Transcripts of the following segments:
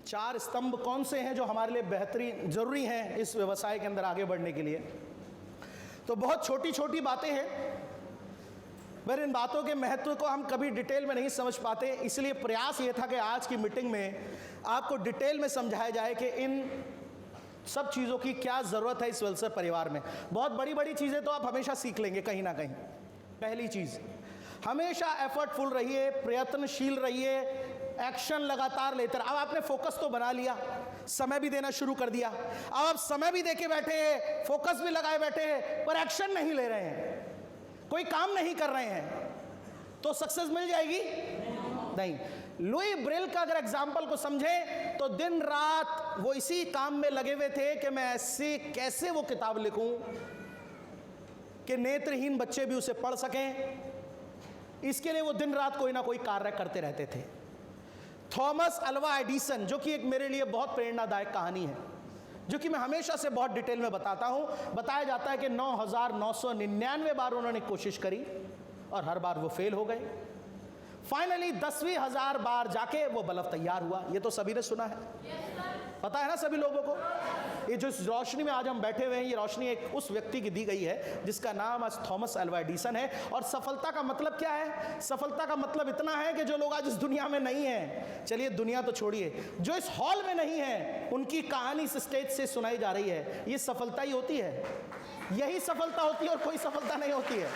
4 स्तंभ कौन से हैं जो हमारे लिए बेहतरीन ज़रूरी हैं इस व्यवसाय के अंदर आगे बढ़ने के लिए? तो बहुत छोटी छोटी बातें हैं, पर इन बातों के महत्व को हम कभी डिटेल में नहीं समझ पाते, इसलिए प्रयास ये था कि आज की मीटिंग में आपको डिटेल में समझाया जाए कि इन सब चीज़ों की क्या ज़रूरत है इस वेलफेयर परिवार में। बहुत बड़ी बड़ी चीज़ें तो आप हमेशा सीख लेंगे कहीं ना कहीं। पहली चीज़, हमेशा एफर्टफुल रहिए, प्रयत्नशील रहिए, एक्शन लगातार लेते रहिए। अब आपने फोकस तो बना लिया, समय भी देना शुरू कर दिया, अब आप समय भी देके बैठे हैं, फोकस भी लगाए बैठे हैं, पर एक्शन नहीं ले रहे हैं, कोई काम नहीं कर रहे हैं, तो सक्सेस मिल जाएगी? नहीं। लुई ब्रेल का अगर एग्जाम्पल को समझें तो दिन रात वो इसी काम में लगे हुए थे कि मैं ऐसे कैसे वो किताब लिखूं कि नेत्रहीन बच्चे भी उसे पढ़ सकें। इसके लिए वो दिन रात कोई ना कोई कार्य करते रहते थे। थॉमस अल्वा एडिसन, जो कि एक मेरे लिए बहुत प्रेरणादायक कहानी है, जो कि मैं हमेशा से बहुत डिटेल में बताता हूं। बताया जाता है कि 9,999 बार उन्होंने कोशिश करी और हर बार वो फेल हो गए। फाइनली 10वीं हजार बार जाके वो बल्ब तैयार हुआ। ये तो सभी ने सुना है, पता है ना सभी लोगों को। ये जो रोशनी में आज हम बैठे हुए हैं, ये रोशनी एक उस व्यक्ति की दी गई है जिसका नाम आज थॉमस अल्वा एडिसन है। और सफलता का मतलब क्या है? सफलता का मतलब इतना है कि जो लोग आज इस दुनिया में नहीं हैं, चलिए दुनिया तो छोड़िए, जो इस हॉल में नहीं है, उनकी कहानी इस स्टेज से सुनाई जा रही है। ये सफलता ही होती है, यही सफलता होती है और कोई सफलता नहीं होती है।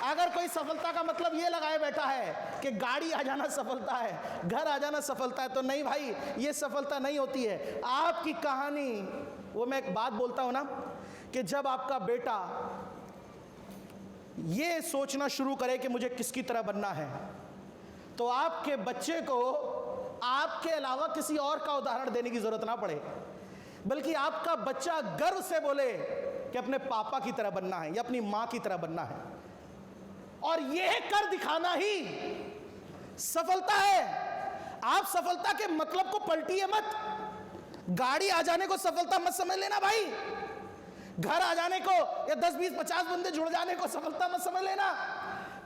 अगर कोई सफलता का मतलब ये लगाए बैठा है कि गाड़ी आ जाना सफलता है, घर आ जाना सफलता है, तो नहीं भाई, ये सफलता नहीं होती है। आपकी कहानी, वो मैं एक बात बोलता हूं ना कि जब आपका बेटा ये सोचना शुरू करे कि मुझे किसकी तरह बनना है, तो आपके बच्चे को आपके अलावा किसी और का उदाहरण देने की जरूरत ना पड़े, बल्कि आपका बच्चा गर्व से बोले कि अपने पापा की तरह बनना है या अपनी मां की तरह बनना है। और यह कर दिखाना ही सफलता है। आप सफलता के मतलब को पलटिए मत। गाड़ी आ जाने को सफलता मत समझ लेना भाई, घर आ जाने को या 10, 20, 50 बंदे जुड़ जाने को सफलता मत समझ लेना।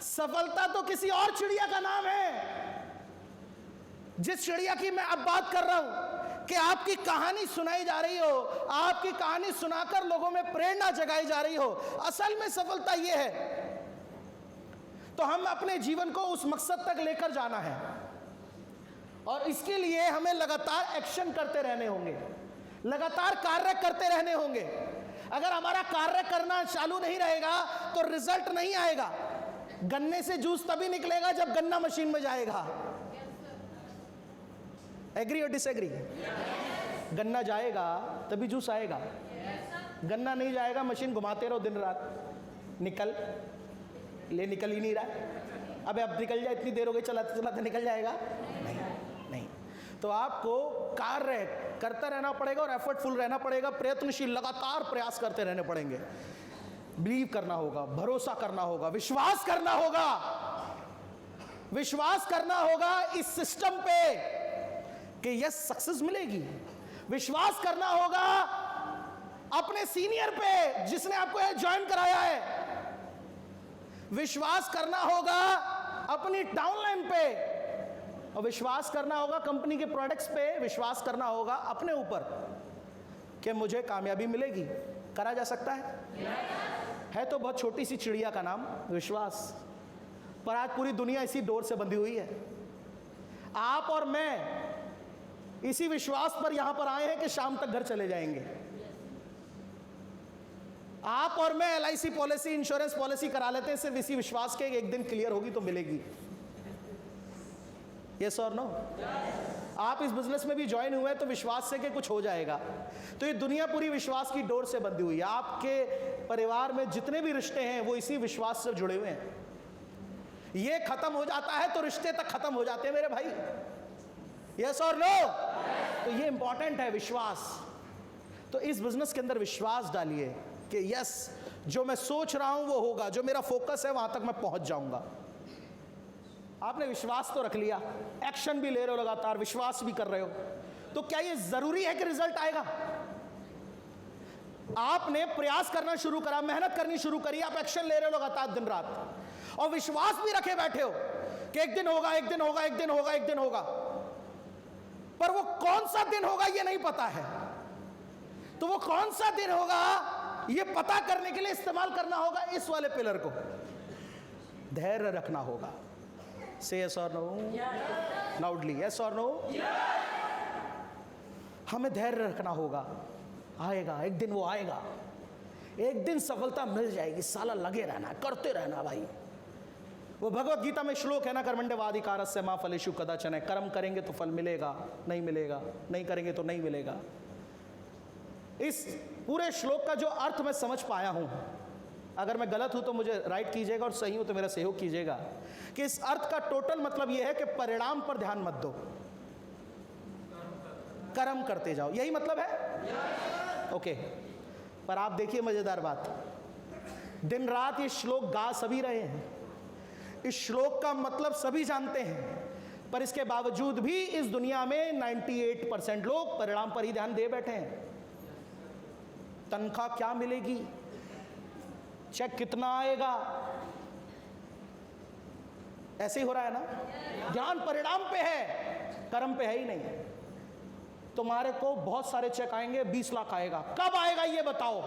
सफलता तो किसी और चिड़िया का नाम है। जिस चिड़िया की मैं अब बात कर रहा हूं कि आपकी कहानी सुनाई जा रही हो, आपकी कहानी सुनाकर लोगों में प्रेरणा जगाई जा रही हो, असल में सफलता यह है। तो हम अपने जीवन को उस मकसद तक लेकर जाना है और इसके लिए हमें लगातार एक्शन करते रहने होंगे, लगातार कार्य करते रहने होंगे। अगर हमारा कार्य करना चालू नहीं रहेगा तो रिजल्ट नहीं आएगा। गन्ने से जूस तभी निकलेगा जब गन्ना मशीन में जाएगा। एग्री और डिसएग्री? गन्ना जाएगा तभी जूस आएगा। गन्ना नहीं जाएगा, मशीन घुमाते रहो दिन रात, निकल ही नहीं रहा। अबे अब निकल जाए, इतनी देर हो गई चलाते चलाते निकल जाएगा? नहीं। तो आपको कार्य करता रहना पड़ेगा और एफर्टफुल रहना पड़ेगा, प्रयत्नशील, लगातार प्रयास करते रहने पड़ेंगे। बिलीव करना होगा, भरोसा करना होगा, विश्वास करना होगा, विश्वास करना होगा इस सिस्टम पे कि यस सक्सेस मिलेगी। विश्वास करना होगा अपने सीनियर पे जिसने आपको ज्वाइन कराया है। विश्वास करना होगा अपनी डाउनलाइन पे और विश्वास करना होगा कंपनी के प्रोडक्ट्स पे। विश्वास करना होगा अपने ऊपर कि मुझे कामयाबी मिलेगी। करा जा सकता है तो बहुत छोटी सी चिड़िया का नाम विश्वास, पर आज पूरी दुनिया इसी डोर से बंधी हुई है। आप और मैं इसी विश्वास पर यहां पर आए हैं कि शाम तक घर चले जाएंगे। आप और मैं LIC पॉलिसी, इंश्योरेंस पॉलिसी करा लेते हैं सिर्फ इसी विश्वास के एक दिन क्लियर होगी तो मिलेगी। यस और नो? आप इस बिजनेस में भी ज्वाइन हुए तो विश्वास से कि कुछ हो जाएगा। तो ये दुनिया पूरी विश्वास की डोर से बंधी हुई है। आपके परिवार में जितने भी रिश्ते हैं वो इसी विश्वास से जुड़े हुए हैं। ये खत्म हो जाता है तो रिश्ते तक खत्म हो जाते हैं मेरे भाई। यस और नो? तो ये इंपॉर्टेंट है, विश्वास। तो इस बिजनेस के अंदर विश्वास डालिए कि यस, जो मैं सोच रहा हूं वो होगा, जो मेरा फोकस है वहां तक मैं पहुंच जाऊंगा। आपने विश्वास तो रख लिया, एक्शन भी ले रहे हो, लगातार विश्वास भी कर रहे हो, तो क्या ये जरूरी है कि रिजल्ट आएगा? आपने प्रयास करना शुरू करा, मेहनत करनी शुरू करी, आप एक्शन ले रहे हो लगातार दिन रात और विश्वास भी रखे बैठे हो कि एक दिन होगा, एक दिन होगा, एक दिन होगा, एक दिन होगा। पर वो कौन सा दिन होगा ये नहीं पता है। तो वो कौन सा दिन होगा ये पता करने के लिए इस्तेमाल करना होगा इस वाले पिलर को, धैर्य रखना होगा। से यस और नो, लाउडली यस और नो। हमें धैर्य रखना होगा, आएगा एक दिन, वो आएगा एक दिन, सफलता मिल जाएगी। साला लगे रहना, करते रहना भाई। वो भगवत गीता में श्लोक है ना, कर्मण्येवाधिकारस्य मा फलेषु कदाचन। कर्म करेंगे तो फल मिलेगा, नहीं मिलेगा, नहीं करेंगे तो नहीं मिलेगा। इस पूरे श्लोक का जो अर्थ मैं समझ पाया हूं, अगर मैं गलत हूं तो मुझे राइट कीजिएगा और सही हूं तो मेरा सहयोग कीजिएगा, कि इस अर्थ का टोटल मतलब यह है कि परिणाम पर ध्यान मत दो, कर्म करते जाओ, यही मतलब है। ओके, पर आप देखिए मजेदार बात, दिन रात ये श्लोक गा सभी रहे हैं, इस श्लोक का मतलब सभी जानते हैं, पर इसके बावजूद भी इस दुनिया में 98% लोग परिणाम पर ही ध्यान दे बैठे हैं। तनख्वाह क्या मिलेगी, चेक कितना आएगा, ऐसे ही हो रहा है ना। ध्यान परिणाम पे है, कर्म पे है ही नहीं। तुम्हारे को बहुत सारे चेक आएंगे, 20 लाख आएगा, कब आएगा ये बताओ,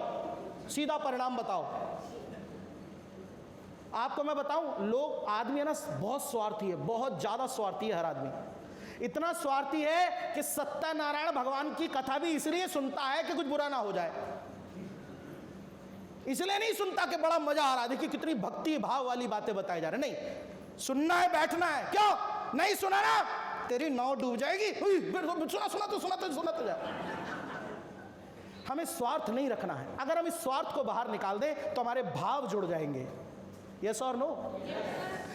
सीधा परिणाम बताओ। आपको मैं बताऊं, लोग, आदमी है ना बहुत स्वार्थी है, बहुत ज्यादा स्वार्थी है हर आदमी। इतना स्वार्थी है कि सत्यनारायण भगवान की कथा भी इसलिए सुनता है कि कुछ बुरा ना हो जाए, इसलिए नहीं सुनता कि बड़ा मजा आ रहा है, देखिए कितनी भक्ति भाव वाली बातें बताई जा रही। नहीं, सुनना है, बैठना है। क्यों नहीं सुना ना, तेरी नाव डूब जाएगी। सुना तो जाए। हमें स्वार्थ नहीं रखना है। अगर हम इस स्वार्थ को बाहर निकाल दें तो हमारे भाव जुड़ जाएंगे। यस और नो?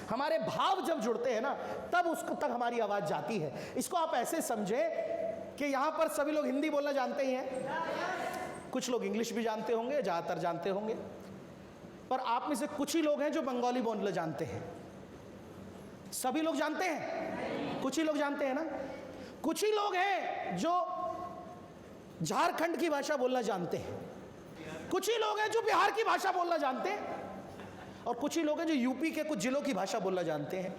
हमारे भाव जब जुड़ते हैं ना, तब उसको तक हमारी आवाज जाती है। इसको आप ऐसे समझें कि यहां पर सभी लोग हिंदी बोलना जानते ही हैं, कुछ लोग इंग्लिश भी जानते होंगे, ज्यादातर जानते होंगे, पर आप में से कुछ ही लोग हैं जो बंगाली बोलना जानते हैं। सभी लोग जानते हैं? कुछ ही लोग जानते हैं ना। कुछ ही लोग हैं जो झारखंड की भाषा बोलना जानते हैं, कुछ ही लोग हैं जो बिहार की भाषा बोलना जानते हैं, और कुछ ही लोग हैं जो यूपी के कुछ जिलों की भाषा बोलना जानते हैं।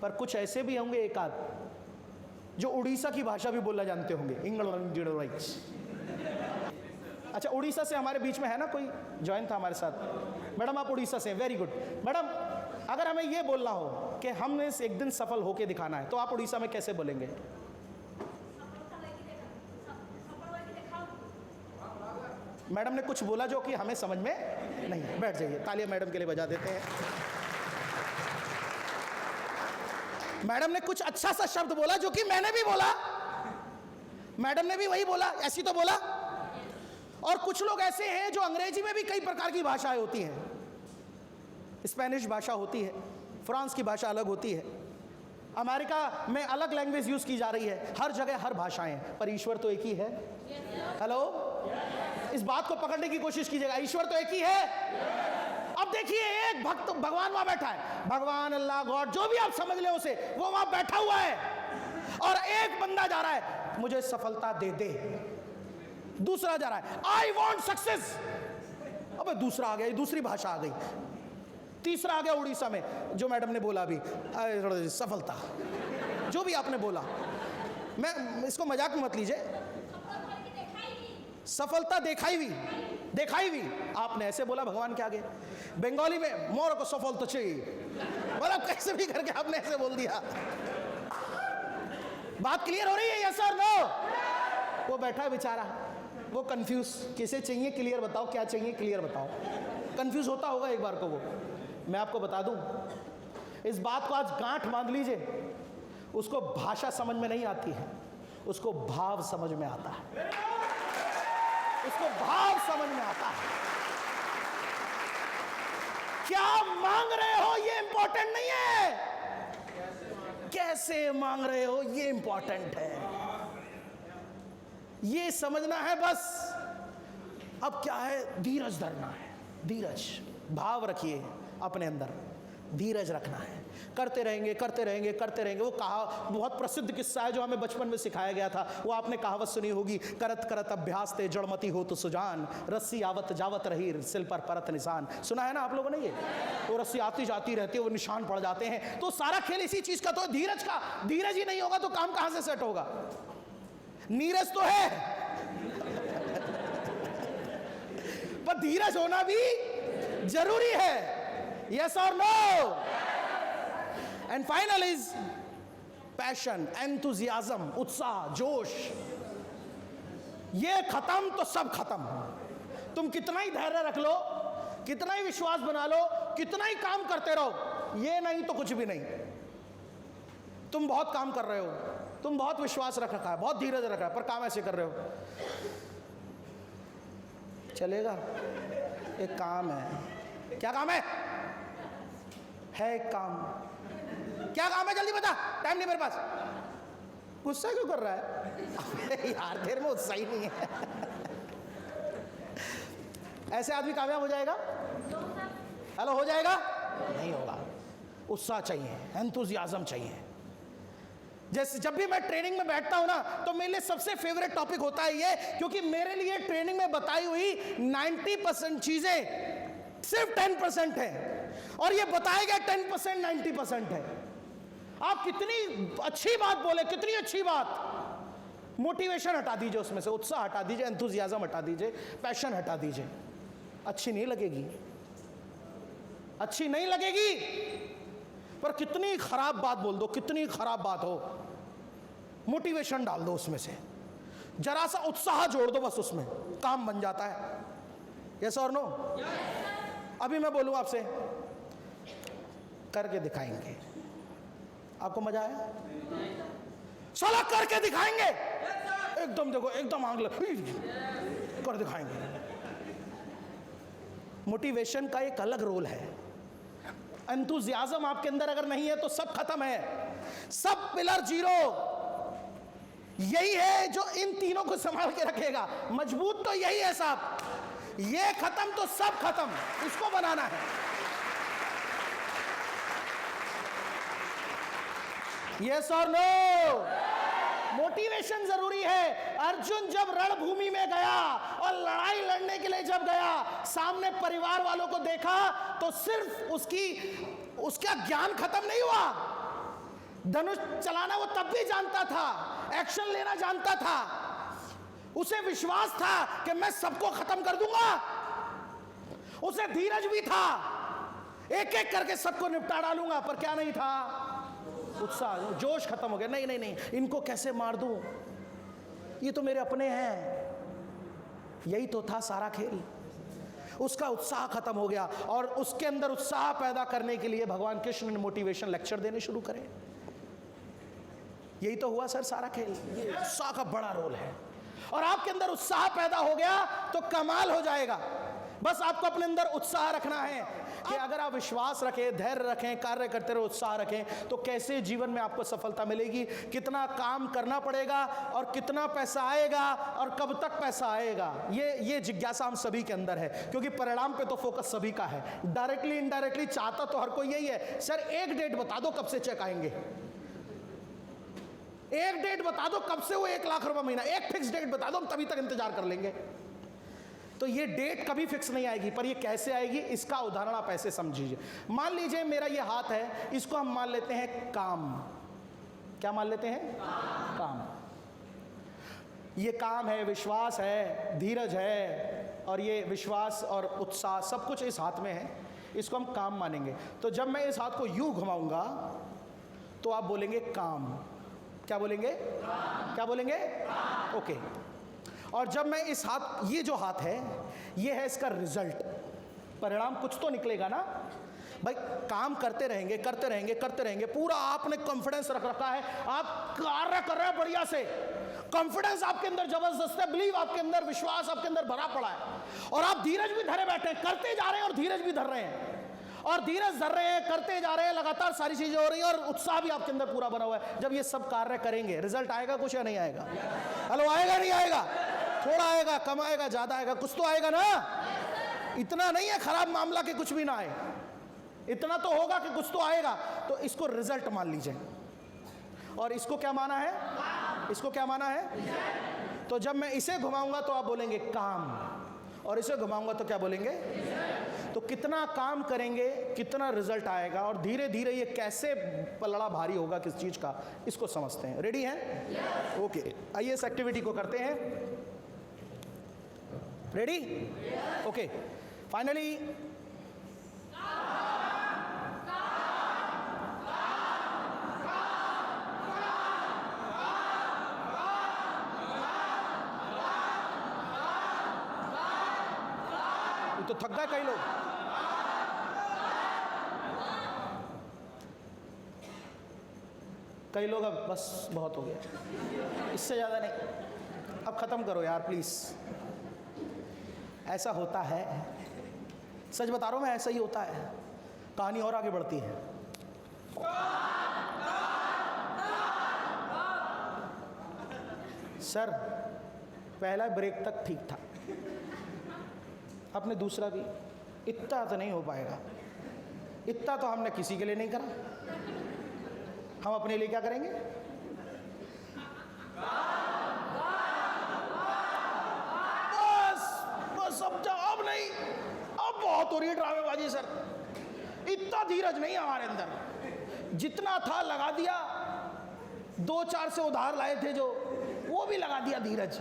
पर कुछ ऐसे भी होंगे एक आध जो उड़ीसा की भाषा भी बोलना जानते होंगे। इंग्लिश। अच्छा, उड़ीसा से हमारे बीच में है ना कोई, ज्वाइन था हमारे साथ। मैडम आप उड़ीसा से, वेरी गुड। मैडम अगर हमें ये बोलना हो कि हमने एक दिन सफल होके दिखाना है, तो आप उड़ीसा में कैसे बोलेंगे? मैडम ने कुछ बोला जो कि हमें समझ में नहीं। बैठ जाइए, तालियां मैडम के लिए बजा देते हैं। मैडम ने कुछ अच्छा सा शब्द बोला जो कि मैंने भी बोला, मैडम ने भी वही बोला, ऐसी तो बोला। और कुछ लोग ऐसे हैं जो अंग्रेजी में भी कई प्रकार की भाषाएं होती हैं, स्पेनिश भाषा होती है, फ्रांस की भाषा अलग होती है, अमेरिका में अलग लैंग्वेज यूज की जा रही है, हर जगह हर भाषाएं, पर ईश्वर तो एक ही है। हेलो, इस बात को पकड़ने की कोशिश कीजिएगा, ईश्वर तो एक ही है। अब देखिए, एक भक्त भगवान वहां बैठा है, भगवान, अल्लाह, गॉड, जो भी आप समझ ले उसे, वो वहां बैठा हुआ है, और एक बंदा जा रहा है, मुझे सफलता दे दे। दूसरा जा रहा है, आई वॉन्ट सक्सेस। अबे दूसरा आ गया, दूसरी भाषा आ गई। तीसरा आ गया उड़ीसा में, जो मैडम ने बोला अभी, सफलता, जो भी आपने बोला, मैं इसको मजाक में मत लीजिए। सफलता दिखाई हुई, आपने ऐसे बोला भगवान के आगे। बंगाली में मोर को सफल तो चाहिए, मतलब कैसे भी करके आपने ऐसे बोल दिया। बात क्लियर हो रही है? यस और नो? वो बैठा है बेचारा, वो कंफ्यूज, किसे चाहिए क्लियर बताओ, क्या चाहिए क्लियर बताओ। कंफ्यूज होता होगा एक बार को वो। मैं आपको बता दूं, इस बात को आज गांठ बांध लीजिए, उसको भाषा समझ में नहीं आती है, उसको भाव समझ में आता है, उसको भाव समझ में आता है। क्या मांग रहे हो ये इंपॉर्टेंट नहीं है, कैसे मांग रहे हो ये इंपॉर्टेंट है, ये समझना है बस। अब क्या है, धीरज धरना है, धीरज, भाव रखिए अपने अंदर, धीरज रखना है, करते रहेंगे करते रहेंगे करते रहेंगे। वो कहा, बहुत प्रसिद्ध किस्सा है जो हमें बचपन में सिखाया गया था, वो आपने कहावत सुनी होगी, करत करत अभ्यास ते जड़मती हो तो सुजान, रस्सी आवत जावत रही सिल पर परत निशान। सुना है ना आप लोगों ने ये? वो रस्सी आती जाती रहती है, वो निशान पड़ जाते हैं। तो सारा खेल इसी चीज का तो धीरज का। धीरज ही नहीं होगा तो काम कहां से सेट होगा? नीरज तो है पर धीरज होना भी जरूरी है। यस और no? And final is passion, enthusiasm, उत्साह, जोश। ये खत्म तो सब खत्म। तुम कितना ही धैर्य रख लो, कितना ही विश्वास बना लो, कितना ही काम करते रहो, ये नहीं तो कुछ भी नहीं। तुम बहुत काम कर रहे हो, तुम बहुत विश्वास रख रखा है, बहुत धीरज रखा है, पर काम ऐसे कर रहे हो, चलेगा? एक काम है। क्या काम है? एक काम। क्या काम है? जल्दी बता, टाइम नहीं मेरे पास। गुस्सा क्यों कर रहा है? यार देर में उत्साह ही नहीं है। ऐसे आदमी कामयाब हो जाएगा? हेलो, हो जाएगा? नहीं होगा। उत्साह चाहिए, एंथुसियाज्म चाहिए। जैसे जब भी मैं ट्रेनिंग में बैठता हूं ना, तो मेरे लिए सबसे फेवरेट टॉपिक होता है ये, क्योंकि मेरे लिए ट्रेनिंग में बताई हुई 90% चीजें सिर्फ 10% है, और ये बताया गया 10% 90% है। आप कितनी अच्छी बात बोले, कितनी अच्छी बात, मोटिवेशन हटा दीजिए उसमें से, उत्साह हटा दीजिए, एंथुसियाज्म हटा दीजिए, पैशन हटा दीजिए, अच्छी नहीं लगेगी, अच्छी नहीं लगेगी। पर कितनी खराब बात बोल दो, कितनी खराब बात हो, मोटिवेशन डाल दो उसमें से, जरा सा उत्साह जोड़ दो, बस उसमें काम बन जाता है। यस और नो? अभी मैं बोलूं आपसे, करके दिखाएंगे। आपको मजा आया? साला करके दिखाएंगे, एकदम देखो, एकदम आग लग, कर दिखाएंगे। मोटिवेशन का एक अलग रोल है। एंथुसियाज्म आपके अंदर अगर नहीं है तो सब खत्म है, सब पिलर जीरो। यही है जो इन तीनों को संभाल के रखेगा। मजबूत तो यही है साहब, ये खत्म तो सब खत्म, इसको बनाना है। यस और नो? मोटिवेशन जरूरी है। अर्जुन जब रणभूमि में गया और लड़ाई लड़ने के लिए जब गया, सामने परिवार वालों को देखा तो सिर्फ उसका ज्ञान खत्म नहीं हुआ, धनुष चलाना वो तब भी जानता था, एक्शन लेना जानता था, उसे विश्वास था कि मैं सबको खत्म कर दूंगा, उसे धीरज भी था, एक एक करके सबको निपटा डालूंगा। पर क्या नहीं था? उत्साह, जोश खत्म हो गया। नहीं नहीं नहीं, इनको कैसे मार दूं, ये तो मेरे अपने हैं। यही तो था सारा खेल। उसका उत्साह खत्म हो गया, और उसके अंदर उत्साह पैदा करने के लिए भगवान कृष्ण ने मोटिवेशन लेक्चर देने शुरू करे। यही तो हुआ सर सारा खेल। ये उत्साह का बड़ा रोल है, और आपके अंदर उत्साह पैदा हो गया तो कमाल हो जाएगा। बस आपको अपने अंदर उत्साह रखना है कि अगर आप विश्वास रखें, धैर्य रखें, कार्य करते रहो, उत्साह रखें, तो कैसे जीवन में आपको सफलता मिलेगी, कितना काम करना पड़ेगा, और कितना पैसा आएगा, और कब तक पैसा आएगा, ये जिज्ञासा हम सभी के अंदर है। क्योंकि परिणाम पे तो फोकस सभी का है, डायरेक्टली इनडायरेक्टली चाहता तो हर कोई यही है। सर एक डेट बता दो कब से चेक आएंगे, एक डेट बता दो कब से वो 1 लाख रुपए महीना, एक फिक्स डेट बता दो, हम तभी तक इंतजार कर लेंगे। तो ये डेट कभी फिक्स नहीं आएगी, पर ये कैसे आएगी, इसका उदाहरण आप ऐसे समझिए। मान लीजिए मेरा ये हाथ है, इसको हम मान लेते हैं काम। क्या मान लेते हैं? काम। ये काम है, विश्वास है, धीरज है, और ये विश्वास और उत्साह सब कुछ इस हाथ में है, इसको हम काम मानेंगे। तो जब मैं इस हाथ को यूं घुमाऊंगा तो आप बोलेंगे काम। क्या बोलेंगे? क्या बोलेंगे? ओके। और जब मैं इस हाथ, ये जो हाथ है, ये है इसका रिजल्ट, परिणाम कुछ तो निकलेगा ना भाई। काम करते रहेंगे, करते रहेंगे, करते रहेंगे, पूरा आपने कॉन्फिडेंस रख रखा है, आप कार्य कर रहे हैं बढ़िया से, कॉन्फिडेंस आपके अंदर जबरदस्त है, बिलीव आपके अंदर, विश्वास आपके अंदर भरा पड़ा है, और आप धीरज भी धरे बैठे हैं, करते जा रहे हैं और धीरज भी धर रहे हैं, और धीरज धर रहे हैं, करते जा रहे हैं, लगातार सारी चीजें हो रही हैं, और उत्साह भी आपके अंदर पूरा बना हुआ है। जब ये सब कार्य करेंगे, रिजल्ट आएगा कुछ या नहीं आएगा? हेलो, आएगा नहीं आएगा? थोड़ा आएगा, कम आएगा, ज्यादा आएगा, कुछ तो आएगा ना। इतना नहीं है खराब मामला कि कुछ भी ना आए, इतना तो होगा कि कुछ तो आएगा। तो इसको रिजल्ट मान लीजिए, और इसको क्या माना है? इसको क्या माना है? तो जब मैं इसे घुमाऊंगा तो आप बोलेंगे काम, और इसे घुमाऊंगा तो क्या बोलेंगे? तो कितना काम करेंगे, कितना रिजल्ट आएगा, और धीरे धीरे ये कैसे पलड़ा भारी होगा किस चीज का, इसको समझते हैं। रेडी हैं? ओके, आइए इस एक्टिविटी को करते हैं। रेडी? ओके, फाइनली तो थक गए कई लोग। कई लोग अब बस बहुत हो गया, इससे ज़्यादा नहीं, अब ख़त्म करो यार प्लीज़। ऐसा होता है, सच बता रहा हूँ मैं, ऐसा ही होता है, कहानी और आगे बढ़ती है। सर पहला ब्रेक तक ठीक था, अपने दूसरा भी, इतना तो नहीं हो पाएगा, इतना तो हमने किसी के लिए नहीं करा, हम अपने लिए क्या करेंगे? बस बस अब जवाब नहीं, अब बहुत हो रही है ड्रामेबाजी सर, इतना धीरज नहीं हमारे अंदर, जितना था लगा दिया, 2-4 से उधार लाए थे जो, वो भी लगा दिया धीरज।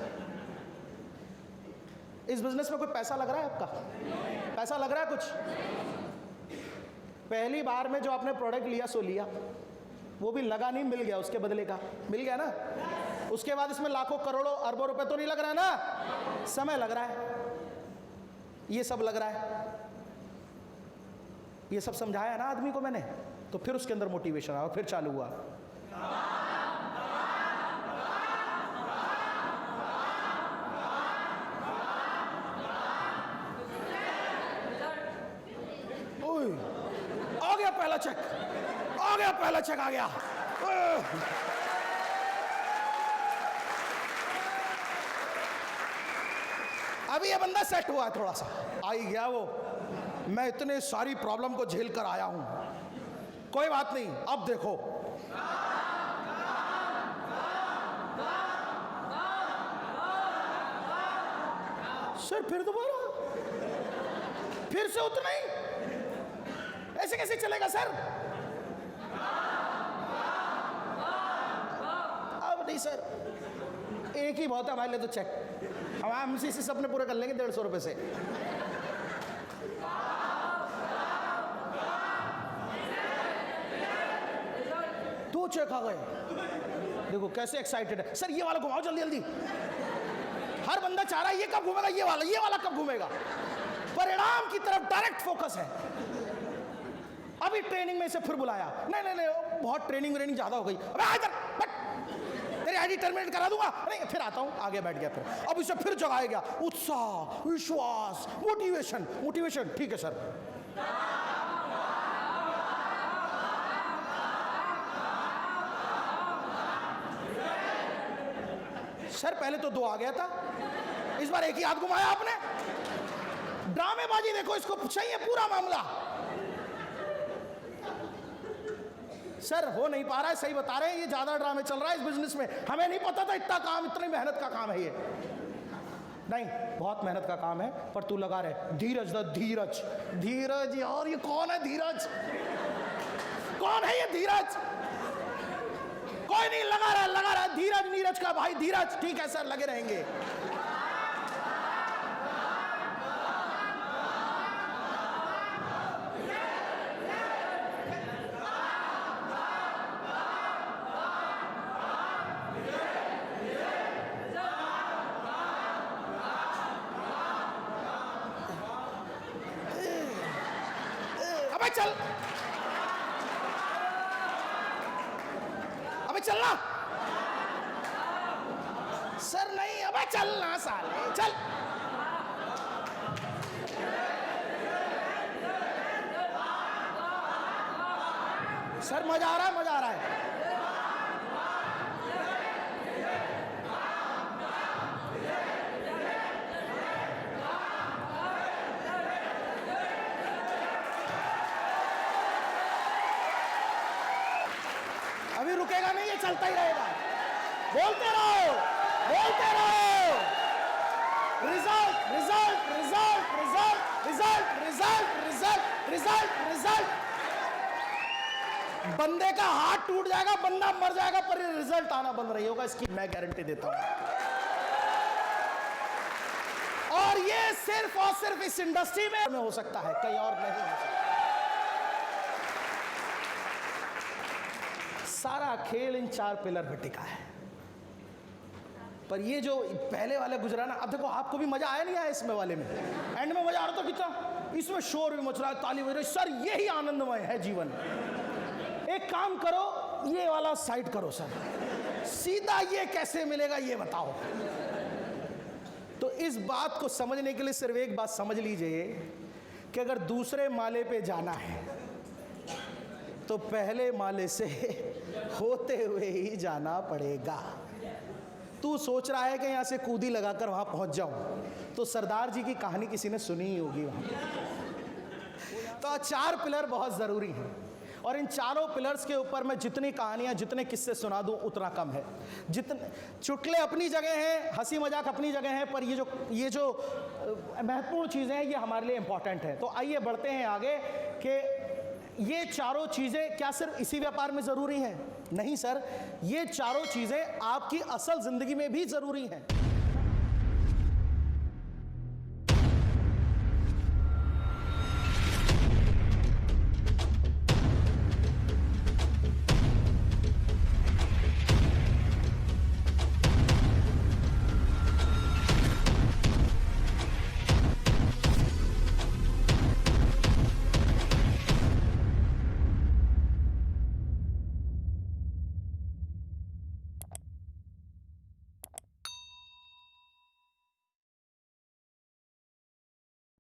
इस बिजनेस में कोई पैसा लग रहा है आपका? पैसा लग रहा है कुछ? पहली बार में जो आपने प्रोडक्ट लिया सो लिया, वो भी लगा नहीं, मिल गया, उसके बदले का मिल गया ना। उसके बाद इसमें लाखों करोड़ों अरबों रुपए तो नहीं लग रहा है ना, समय लग रहा है, ये सब लग रहा है, ये सब समझाया ना आदमी को मैंने, तो फिर उसके अंदर मोटिवेशन आया और फिर चालू हुआ। आ गया पहला चेक, आ गया पहला चेक, आ गया। अभी ये बंदा सेट हुआ है, थोड़ा सा आ ही गया वो, मैं इतने सारी प्रॉब्लम को झेल कर आया हूं, कोई बात नहीं, अब देखो। सर फिर दोबारा, फिर से उतना ही, ऐसे कैसे चलेगा सर? अब नहीं सर, एक ही बहुत है हमारे लिए तो चेक, हम इसी से अपने पूरे कर लेंगे 150 रुपए से। दो चेक आ गए, देखो कैसे एक्साइटेड है सर, ये वाला घुमाओ जल्दी जल्दी, हर बंदा चाह रहा है ये कब घूमेगा, ये वाला कब घूमेगा, परिणाम की तरफ डायरेक्ट फोकस है। अभी ट्रेनिंग में इसे फिर बुलाया, नहीं बहुत ट्रेनिंग ज्यादा हो गई, अबे आ इधर, तेरी आईडी टर्मिनेट करा दूंगा, नहीं फिर आता हूं, आगे बैठ गया फिर, अब इसे फिर जगाया गया, उत्साह, विश्वास, मोटिवेशन, ठीक है सर। सर पहले तो 2 आ गया था, इस बार एक ही हाथ घुमाया आपने, ड्रामेबाजी देखो, इसको सही है पूरा मामला। सर हो नहीं पा रहा है, सही बता रहे हैं, ये ज्यादा ड्रामे चल रहा है इस बिजनेस में, हमें नहीं पता था इतना काम, इतनी मेहनत का काम है ये, नहीं बहुत मेहनत का काम है, पर तू लगा रहे, धीरज यार, ये कौन है धीरज, कौन है ये धीरज? कोई नहीं, लगा रहा धीरज, नीरज का भाई धीरज, ठीक है सर लगे रहेंगे। चल, अबे चलना सर, नहीं अबे चलना साले, चल। सर मजा आ रहा है, अभी रुकेगा नहीं, ये चलता ही रहेगा, बोलते रहो, result. Result result result result result. बंदे का हाथ टूट जाएगा, बंदा मर जाएगा, पर रिजल्ट आना बंद नहीं होगा, इसकी मैं गारंटी देता हूं। और ये सिर्फ और सिर्फ इस इंडस्ट्री में हो सकता है, कहीं और नहीं हो सकता। सारा खेल इन 4 पिलर पे टिका है। पर ये जो पहले वाले गुजरा ना, अब देखो आपको भी मजा आया नहीं आया इसमें वाले में? एंड में मजा आ रहा था कितना, इसमें शोर भी मच रहा है, ताली बज रही, सर यही आनंदमय है जीवन। एक काम करो, ये वाला साइड करो सर, सीधा ये कैसे मिलेगा ये बताओ। तो इस बात को समझने के लिए सिर्फ एक बात समझ लीजिए कि अगर दूसरे माले पे जाना है तो पहले माले से होते हुए ही जाना पड़ेगा। तू सोच रहा है कि यहां से कूदी लगाकर वहां पहुंच जाऊं, तो सरदार जी की कहानी किसी ने सुनी ही होगी वहां। तो 4 पिलर बहुत जरूरी हैं, और इन चारों पिलर्स के ऊपर मैं जितनी कहानियां, जितने किस्से सुना दूं उतना कम है। जितने चुटकुले अपनी जगह हैं, हंसी मजाक अपनी जगह है, पर ये जो महत्वपूर्ण चीज़ें हैं ये हमारे लिए इंपॉर्टेंट है। तो आइए बढ़ते हैं आगे कि ये चारों चीज़ें क्या सिर्फ इसी व्यापार में ज़रूरी हैं? नहीं सर, ये चारों चीज़ें आपकी असल ज़िंदगी में भी ज़रूरी हैं।